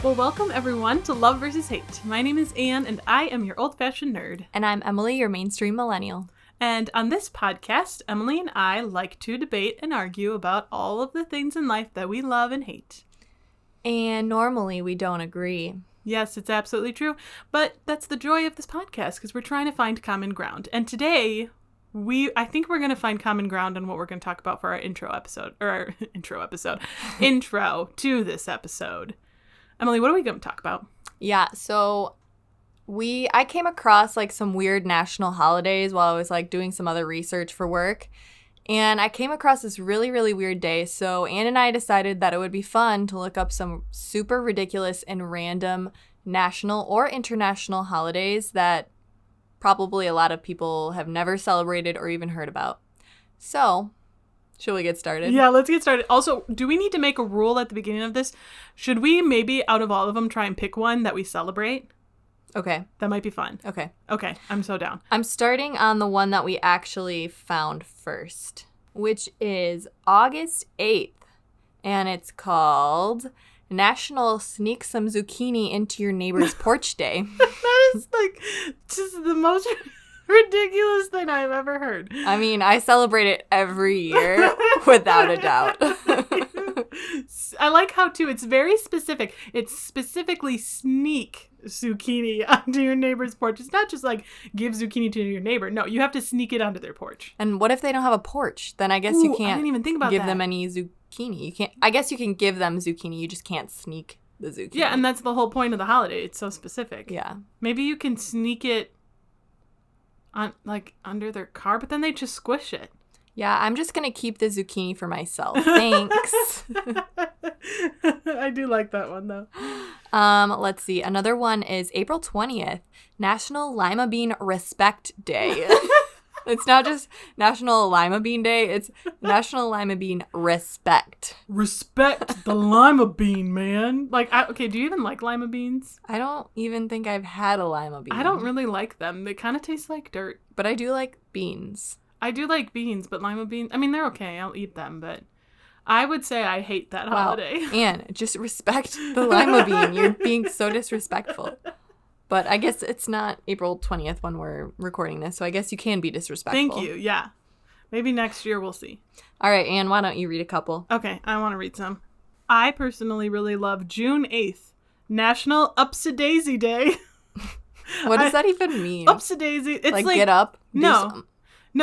Well, welcome everyone to Love vs. Hate. My name is Anne, and I am your old-fashioned nerd. And I'm Emily, your mainstream millennial. And on this podcast, Emily and I like to debate and argue about all of the things in life that we love and hate. And normally we don't agree. Yes, it's absolutely true. But that's the joy of this podcast, because we're trying to find common ground. And today, I think we're going to find common ground on what we're going to talk about for our intro to this episode. Emily, what are we going to talk about? Yeah, so I came across some weird national holidays while I was doing some other research for work. And I came across this really, really weird day. So Anne and I decided that it would be fun to look up some super ridiculous and random national or international holidays that probably a lot of people have never celebrated or even heard about. So, should we get started? Yeah, let's get started. Also, do we need to make a rule at the beginning of this? Should we maybe, out of all of them, try and pick one that we celebrate? Okay. That might be fun. Okay, I'm so down. I'm starting on the one that we actually found first, which is August 8th. And it's called National Sneak Some Zucchini Into Your Neighbor's Porch Day. That is just the most ridiculous thing I've ever heard. I mean, I celebrate it every year, without a doubt. I like how, too, it's very specific. It's specifically sneak zucchini onto your neighbor's porch. It's not just give zucchini to your neighbor. No, you have to sneak it onto their porch. And what if they don't have a porch? Then I guess you can't I didn't even think about give that. them any zucchini. You can't. I guess you can give them zucchini. You just can't sneak the zucchini. Yeah, and that's the whole point of the holiday. It's so specific. Yeah. Maybe you can sneak it on under their car, but then they just squish it. Yeah, I'm just going to keep the zucchini for myself. Thanks. I do like that one, though. Let's see. Another one is April 20th, National Lima Bean Respect Day. It's not just National Lima Bean Day, it's National Lima Bean Respect. Respect the lima bean, man. Okay, do you even like lima beans? I don't even think I've had a lima bean. I don't really like them. They kind of taste like dirt. But I do like beans. I do like beans, but lima beans, I mean, they're okay. I'll eat them, but I would say I hate that holiday. Anne, just respect the lima bean. You're being so disrespectful. But I guess it's not April 20th when we're recording this, so I guess you can be disrespectful. Thank you, yeah. Maybe next year we'll see. All right, Anne, why don't you read a couple? Okay, I want to read some. I personally really love June 8th, National Upsie-Daisy Day. What does that even mean? Upsie-Daisy. It's get up? No,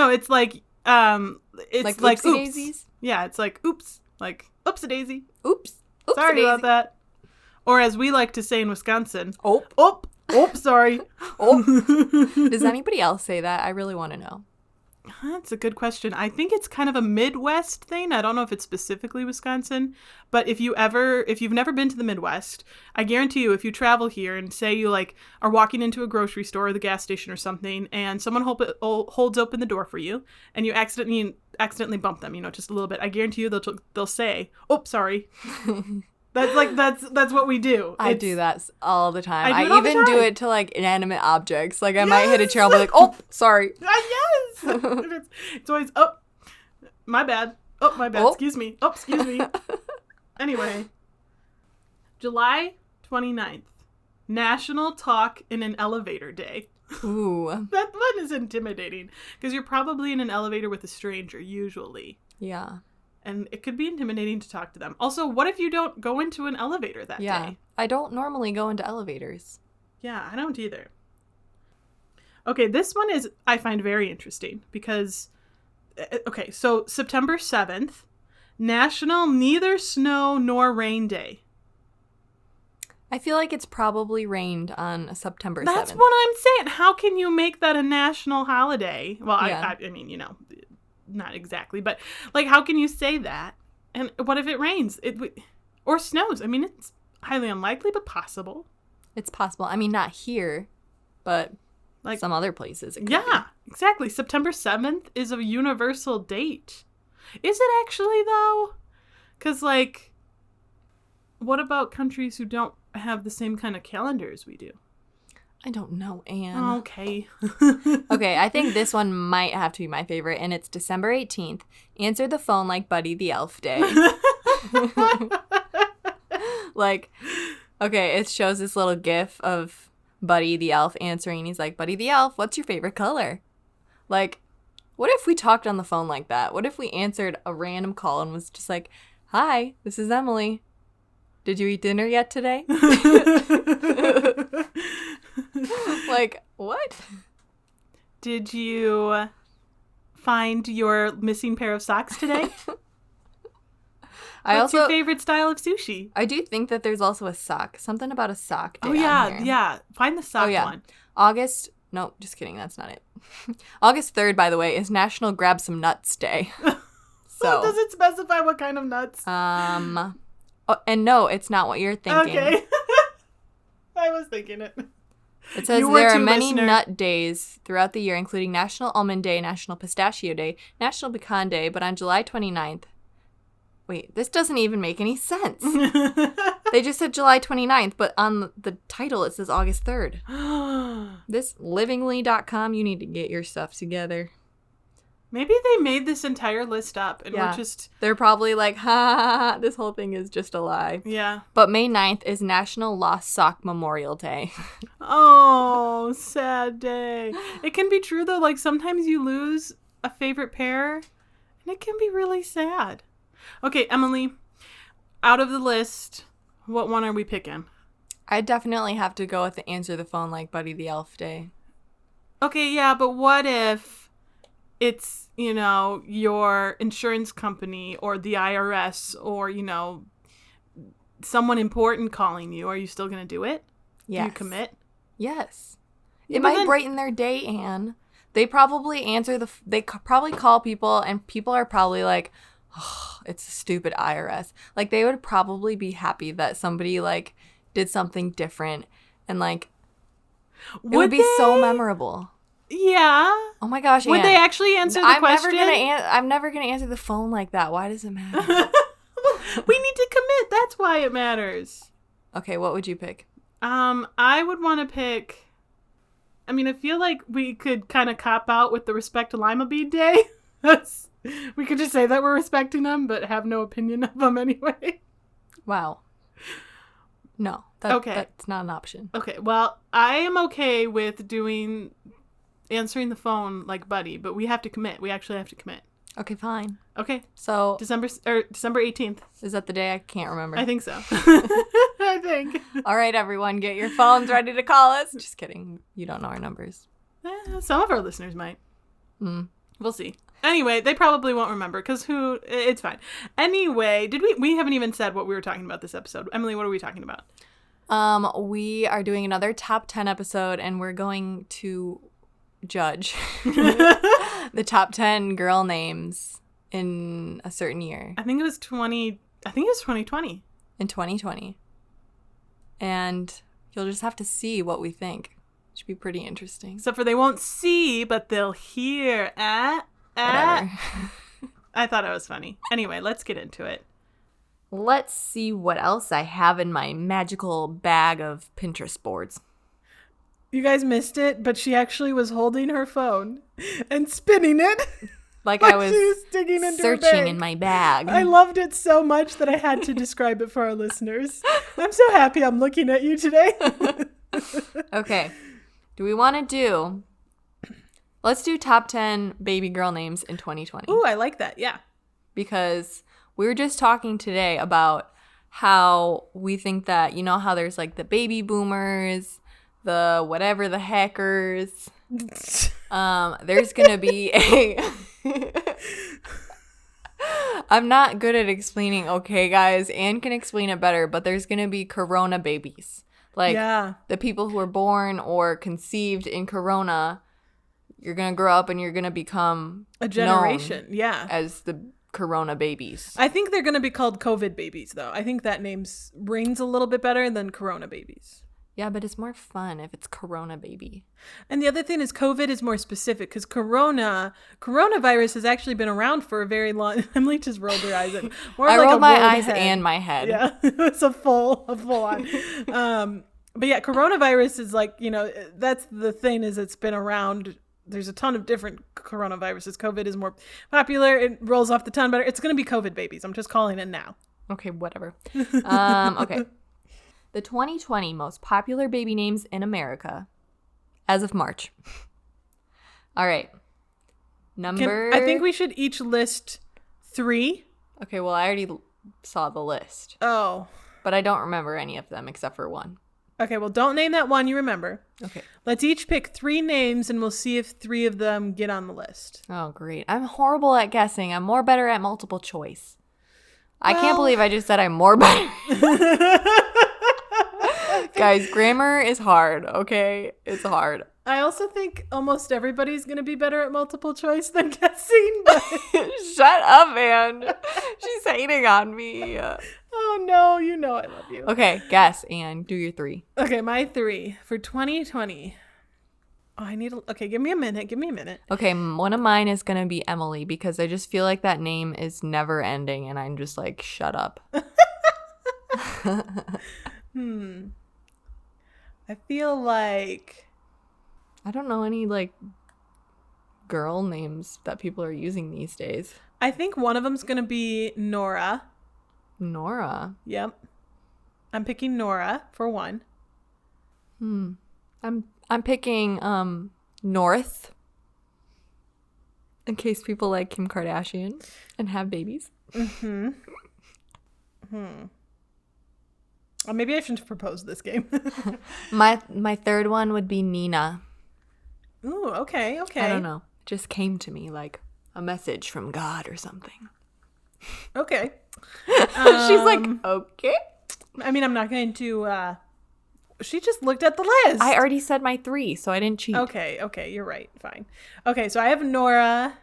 it's it's like oopsie-daisies? Yeah, it's oops. Oopsie-daisy. Oops. Sorry about that. Or as we like to say in Wisconsin. Oh, sorry. Does anybody else say that? I really want to know. That's a good question. I think it's kind of a Midwest thing. I don't know if it's specifically Wisconsin, but if you've never been to the Midwest, I guarantee you, if you travel here and say you are walking into a grocery store or the gas station or something, and someone holds open the door for you, and you accidentally bump them, just a little bit, I guarantee you they'll say, "Oh, sorry." That's what we do. I do that all the time. I even do it to inanimate objects. I might hit a chair and be like, "Oh, sorry." Yes. It's always, "Oh, my bad. Oh, my bad. Oh. Excuse me. Oh, excuse me." Anyway, July 29th, National Talk in an Elevator Day. Ooh. That one is intimidating because you're probably in an elevator with a stranger usually. Yeah. And it could be intimidating to talk to them. Also, what if you don't go into an elevator that day? I don't normally go into elevators. Yeah, I don't either. Okay, this one I find very interesting because, so September 7th, National Neither Snow Nor Rain Day. I feel like it's probably rained on September 7th. That's what I'm saying. How can you make that a national holiday? Well, yeah. I mean, not exactly, but how can you say that? And what if it rains? Or snows? I mean, it's highly unlikely, but possible. It's possible. I mean, not here, but some other places. It could be. Exactly. September 7th is a universal date. Is it actually, though? Because, what about countries who don't have the same kind of calendar as we do? I don't know, Anne. Okay. Okay, I think this one might have to be my favorite, and it's December 18th. Answer the phone like Buddy the Elf Day. Okay, it shows this little gif of Buddy the elf answering. He's like, Buddy the elf, what's your favorite color? Like, what if we talked on the phone like that? What if we answered a random call and was just like, hi, this is Emily. Did you eat dinner yet today? Like, what? Did you find your missing pair of socks today? What's your favorite style of sushi? I do think that there's also a sock. Something about a sock day. Oh, yeah, yeah. Find the sock one. No, just kidding. That's not it. August 3rd, by the way, is National Grab Some Nuts Day. So does it specify what kind of nuts? And no, it's not what you're thinking. Okay. I was thinking it. It says there are many nut days throughout the year, including National Almond Day, National Pistachio Day, National Pecan Day, but on July 29th, wait, this doesn't even make any sense. They just said July 29th, but on the title it says August 3rd. This livingly.com, you need to get your stuff together. Maybe they made this entire list up and we're just... They're probably like, ha, this whole thing is just a lie. Yeah. But May 9th is National Lost Sock Memorial Day. Oh, sad day. It can be true, though. Like, sometimes you lose a favorite pair, and it can be really sad. Okay, Emily, out of the list, what one are we picking? I definitely have to go with the answer the phone like Buddy the Elf Day. Okay, yeah, but what if it's, you know, your insurance company or the IRS or, you know, someone important calling you? Are you still going to do it? Yes. Do you commit? Yes. Yeah, it might brighten their day, Anne. They probably they probably call people and people are probably like, oh, it's a stupid IRS. Like, they would probably be happy that somebody, like, did something different and, like, it would be so memorable. Yeah. Oh my gosh, Would Anne, they actually answer the question? I'm never gonna answer the phone like that. Why does it matter? We need to commit. That's why it matters. Okay, what would you pick? I would want to pick... I mean, I feel like we could kind of cop out with the Respect Lima Bean Day. We could just say that we're respecting them, but have no opinion of them anyway. Wow. No, that's not an option. Okay, well, I am okay with answering the phone like Buddy, but we have to commit. We actually have to commit. Okay, fine. Okay. So December 18th. Is that the day? I can't remember. I think so. I think. All right, everyone, get your phones ready to call us. Just kidding. You don't know our numbers. Some of our listeners might. Mm. We'll see. Anyway, they probably won't remember because it's fine. Anyway, we haven't even said what we were talking about this episode. Emily, what are we talking about? We are doing another top 10 episode and we're going to judge the top 10 girl names in a certain year. I think it was 2020. In 2020. And you'll just have to see what we think. It should be pretty interesting. Except for they won't see, but they'll hear. Whatever. I thought it was funny. Anyway, let's get into it. Let's see what else I have in my magical bag of Pinterest boards. You guys missed it, but she actually was holding her phone and spinning it. Like I was digging into searching in my bag. I loved it so much that I had to describe it for our listeners. I'm so happy I'm looking at you today. Okay. Let's do top 10 baby girl names in 2020. Ooh, I like that. Yeah. Because we were just talking today about how we think that, you know, how there's like the baby boomers, the whatever the heckers. There's going to be I'm not good at explaining, okay, guys. Anne can explain it better, but there's going to be corona babies. Like, the people who were born or conceived in corona, you're going to grow up and you're going to become a generation, as the corona babies. I think they're going to be called COVID babies, though. I think that name rings a little bit better than corona babies. Yeah, but it's more fun if it's corona baby. And the other thing is COVID is more specific because coronavirus has actually been around for a very long... Emily just rolled her eyes. I rolled my eyes and my head. Yeah, it's a full on. But yeah, coronavirus is like, you know, that's the thing is it's been around. There's a ton of different coronaviruses. COVID is more popular. It rolls off the tongue better. It's going to be COVID babies. I'm just calling it now. Okay, whatever. Okay. the 2020 most popular baby names in America as of March. All right. I think we should each list 3. Okay, well, I already saw the list. Oh. But I don't remember any of them except for one. Okay, well, don't name that one you remember. Okay. Let's each pick 3 names, and we'll see if 3 of them get on the list. Oh, great. I'm horrible at guessing. I'm more better at multiple choice. I can't believe I just said I'm more better. Guys, grammar is hard, okay? It's hard. I also think almost everybody's going to be better at multiple choice than guessing. But... Shut up, Anne. She's hating on me. Oh, no. You know I love you. Okay, guess, Anne. Do your 3. Okay, my 3 for 2020. Oh, okay, give me a minute. Okay, one of mine is going to be Emily because I just feel like that name is never ending and I'm just like, shut up. I feel like... I don't know any, like, girl names that people are using these days. I think one of them's going to be Nora. Nora? Yep. I'm picking Nora for one. I'm picking North in case people like Kim Kardashian and have babies. Or maybe I shouldn't propose this game. My third one would be Nina. Ooh, okay. I don't know. It just came to me like a message from God or something. Okay. She's like, okay. I mean, I'm not going to... She just looked at the list. I already said my 3, so I didn't cheat. Okay, you're right. Fine. Okay, so I have Nora,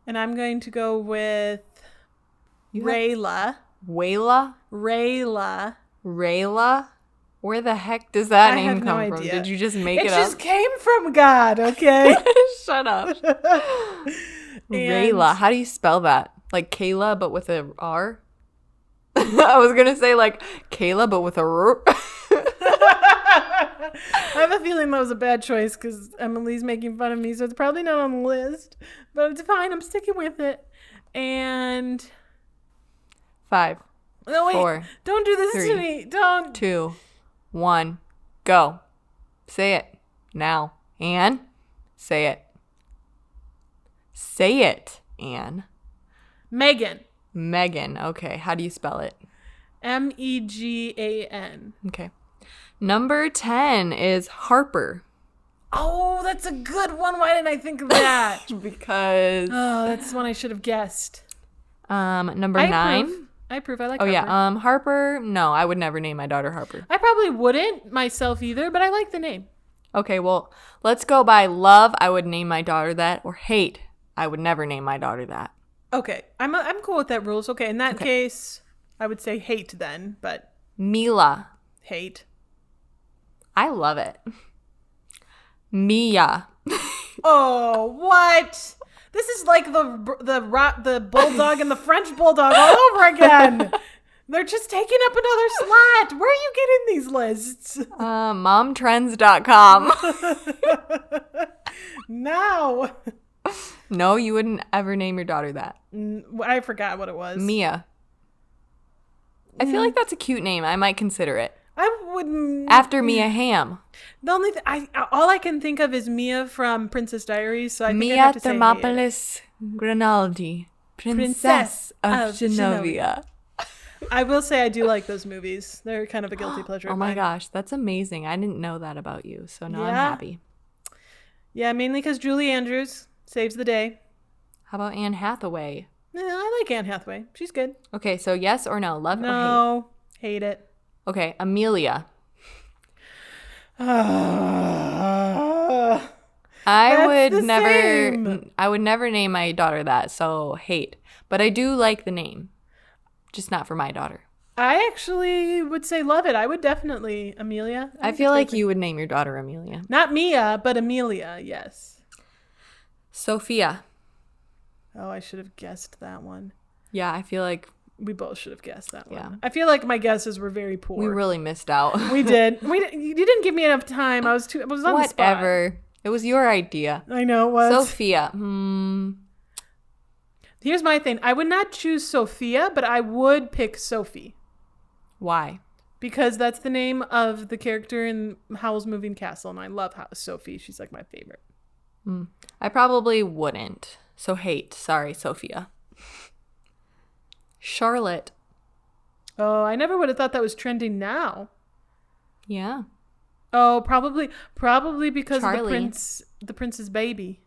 and I'm going to go with Rayla. Rayla? Where the heck does that name come from? Idea. Did you just make it up? It just came from God, okay? Shut up. Rayla. How do you spell that? Like Kayla, but with a R? I was going to say like Kayla, but with a R. I have a feeling that was a bad choice because Emily's making fun of me, so it's probably not on the list. But it's fine. I'm sticking with it. And 5. No, wait. 4. Don't do this 3, to me. Don't. 2, 1, go. Say it now. Anne, say it. Say it, Anne. Megan. Okay. How do you spell it? Megan. Okay. Number 10 is Harper. Oh, that's a good one. Why didn't I think of that? Because... Oh, that's one I should have guessed. Number 9. I approve. I like Harper. Harper. Harper. No, I would never name my daughter Harper. I probably wouldn't myself either, but I like the name. Okay, well, let's go by love. I would name my daughter that, or hate. I would never name my daughter that. Okay, I'm cool with that rules. Okay, in that case, I would say hate then, but Mila. Hate. I love it. Mia. Oh, what? This is like the bulldog and the French bulldog all over again. They're just taking up another slot. Where are you getting these lists? Momtrends.com. No. No, you wouldn't ever name your daughter that. I forgot what it was. Mia. I feel like that's a cute name. I might consider it. I wouldn't. After Mia Hamm. The only all I can think of is Mia from Princess Diaries. So I think Mia I'd have to say Thermopolis Grinaldi, Princess of Genovia. I will say I do like those movies. They're kind of a guilty pleasure. Oh my gosh, that's amazing. I didn't know that about you, so now I'm happy. Yeah, mainly because Julie Andrews saves the day. How about Anne Hathaway? Yeah, I like Anne Hathaway. She's good. Okay, so yes or no? Love or hate? No, hate it. Okay, Amelia. I would never name my daughter that, so hate. But I do like the name. Just not for my daughter. I actually would say love it. I would definitely Amelia. I feel like you would name your daughter Amelia. Not Mia, but Amelia, yes. Sophia. Oh, I should have guessed that one. Yeah, I feel like we both should have guessed that one. Yeah. I feel like my guesses were very poor. We really missed out. We did. You didn't give me enough time. I was on the spot. Whatever. It was your idea. I know it was. Sophia. Here's my thing. I would not choose Sophia, but I would pick Sophie. Why? because that's the name of the character in Howl's Moving Castle, and I love Sophie. She's like my favorite. I probably wouldn't. So hate. Sorry, Sophia. Charlotte. Oh, I never would have thought that was trending now. Yeah. Oh, probably because Charlie. of the prince's baby.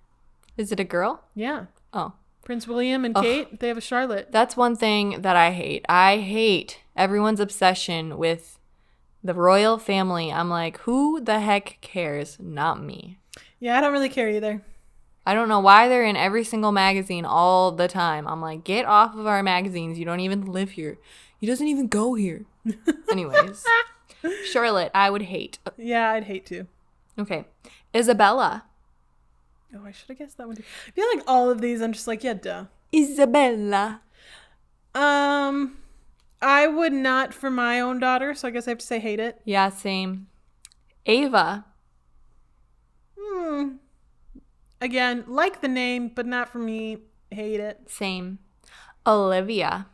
Is it a girl? Yeah. Oh. Prince William and Kate, they have a Charlotte. That's one thing that I hate. I hate everyone's obsession with the royal family. I'm like, who the heck cares? Not me. Yeah, I don't really care either. I don't know why they're in every single magazine all the time. I'm like, get off of our magazines. You don't even live here. He doesn't even go here. Anyways. Charlotte, I would hate. Yeah, I'd hate to. Okay. Isabella. Oh, I should have guessed that one too. I feel like all of these, I'm just like, yeah, duh. Isabella. I would not for my own daughter, so I guess I have to say hate it. Yeah, same. Ava. Again, like the name, but not for me. Hate it. Same. Olivia.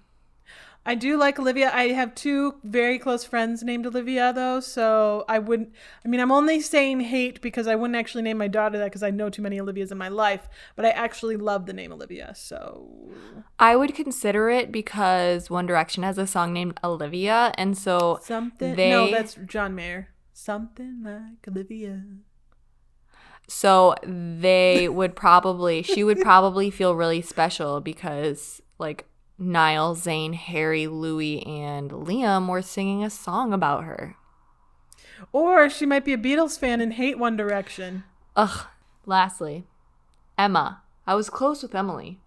I do like Olivia. I have 2 very close friends named Olivia, though, so I'm only saying hate because I wouldn't actually name my daughter that because I know too many Olivias in my life, but I actually love the name Olivia, so... I would consider it because One Direction has a song named Olivia, and so No, that's John Mayer. Something like Olivia. So she would probably feel really special because, like, Niall, Zayn, Harry, Louis, and Liam were singing a song about her. Or she might be a Beatles fan and hate One Direction. Ugh. Lastly, Emma. I was close with Emily.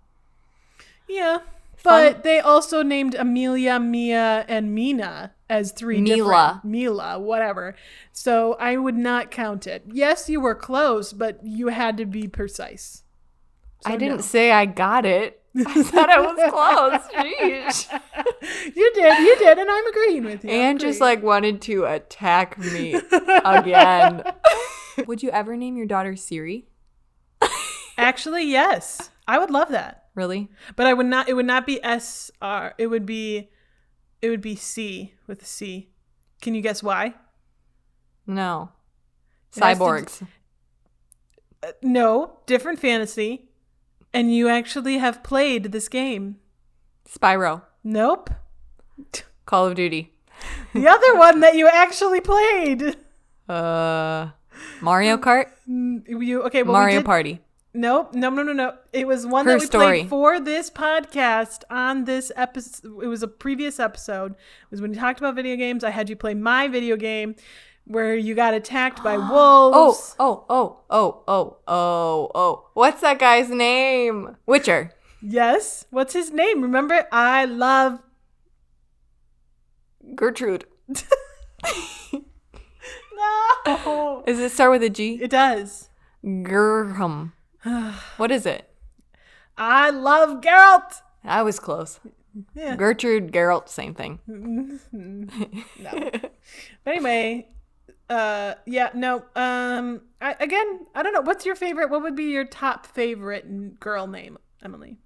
Yeah, but they also named Amelia, Mia, and Mina as 3 different... Mila, whatever. So I would not count it. Yes, you were close, but you had to be precise. So I didn't say I got it. I said I was close. Jeez. You did, and I'm agreeing with you. And just like wanted to attack me again. Would you ever name your daughter Siri? Actually, yes. I would love that. Really? But I would not. It would not be SR. It would be C with a C. Can you guess why? No. Cyborgs. No, different fantasy. And you actually have played this game. Spyro. Nope. Call of Duty. The other one that you actually played. Mario Kart? Mario Party. Nope. No. It was one Her that we Story. played for this podcast on this episode. It was a previous episode. It was when you talked about video games. I had you play my video game where you got attacked by wolves. Oh. What's that guy's name? Witcher. Yes. What's his name? Remember? I love Gertrude. No. Does it start with a G? It does. Gerham. What is it? I love Geralt. I was close. Yeah. Gertrude, Geralt, same thing. No. But anyway, yeah, no. I don't know. What's your favorite? What would be your top favorite girl name, Emily?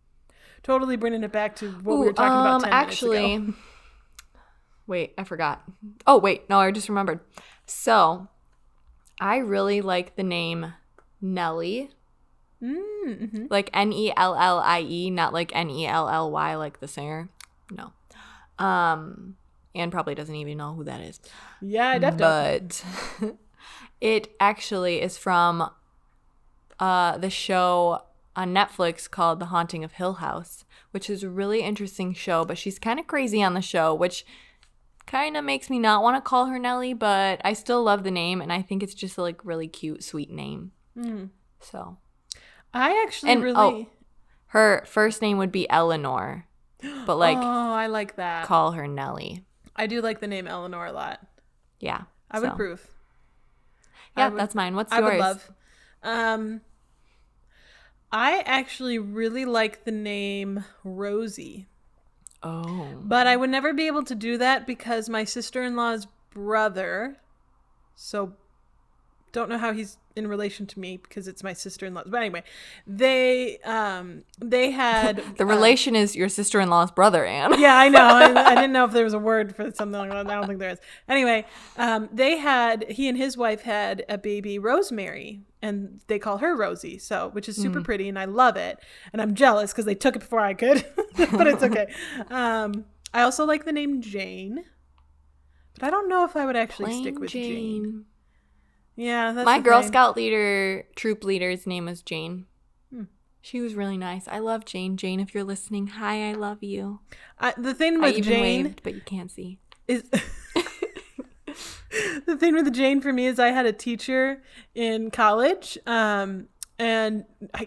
Totally bringing it back to what we were talking about 10 minutes ago. Wait, I forgot. Oh, wait, no, I just remembered. So, I really like the name Nellie. Mm-hmm. Like Nellie, not like Nellly, like the singer. No. Anne probably doesn't even know who that is. Yeah, definitely. But it actually is from the show on Netflix called The Haunting of Hill House, which is a really interesting show, but she's kind of crazy on the show, which kind of makes me not want to call her Nellie, but I still love the name, and I think it's just a like really cute, sweet name. So I actually her first name would be Eleanor, but like I like that. Call her Nellie. I do like the name Eleanor a lot. Yeah, I would approve. Yeah, that's mine. What's yours? I would love. I actually really like the name Rosie. Oh. But I would never be able to do that because my sister-in-law's brother, so don't know how he's in relation to me because it's my sister-in-law. But anyway, they had The relation is your sister-in-law's brother, Anne. Yeah, I know. I didn't know if there was a word for something like that. I don't think there is. Anyway, he and his wife had a baby, Rosemary, and they call her Rosie, which is super pretty, and I love it. And I'm jealous because they took it before I could, but it's okay. I also like the name Jane, but I don't know if I would actually stick with Jane. Yeah, that's my Girl Scout troop leader's name was Jane. She was really nice. I love Jane. Jane, if you're listening, hi, I love you. The thing with Jane, waved, but you can't see. Is the thing with Jane for me is I had a teacher in college, and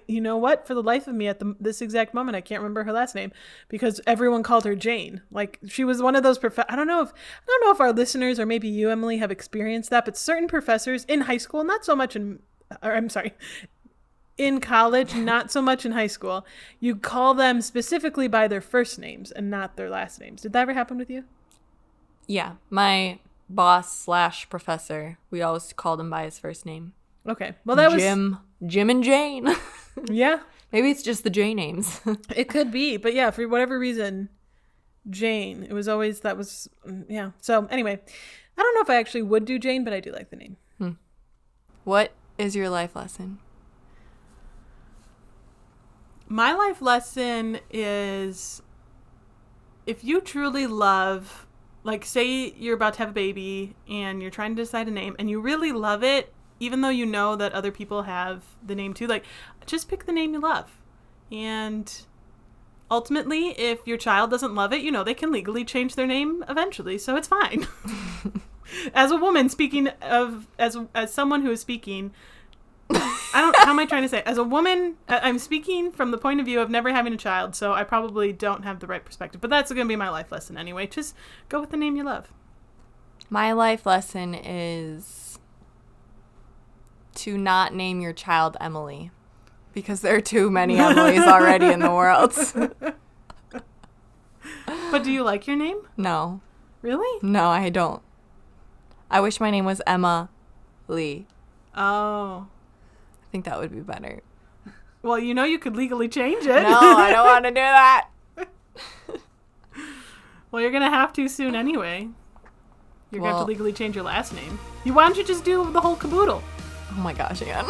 you know what? For the life of me, at this exact moment, I can't remember her last name because everyone called her Jane. Like she was one of those I don't know if our listeners or maybe you, Emily, have experienced that, but certain professors in high school, not so much in college, not so much in high school, you call them specifically by their first names and not their last names. Did that ever happen with you? Yeah, my boss / professor, we always called him by his first name. Okay, well that was Jim and Jane. Yeah. Maybe it's just the J names. It could be, but yeah, for whatever reason, Jane. It was always, yeah. So anyway, I don't know if I actually would do Jane, but I do like the name. What is your life lesson? My life lesson is if you truly love, like say you're about to have a baby and you're trying to decide a name and you really love it, even though you know that other people have the name too, like just pick the name you love. And ultimately, if your child doesn't love it, they can legally change their name eventually, so it's fine. As a woman, speaking of, as someone who is speaking, how am I trying to say? As a woman, I'm speaking from the point of view of never having a child, so I probably don't have the right perspective. But that's going to be my life lesson anyway. Just go with the name you love. My life lesson is to not name your child Emily, because there are too many Emilys already in the world. But do you like your name? No. Really? No, I don't. I wish my name was Emma Lee. Oh. I think that would be better. Well, you could legally change it. No, I don't want to do that. Well, you're going to have to soon anyway. You're going to have to legally change your last name. Why don't you just do the whole caboodle? Oh my gosh, Anne.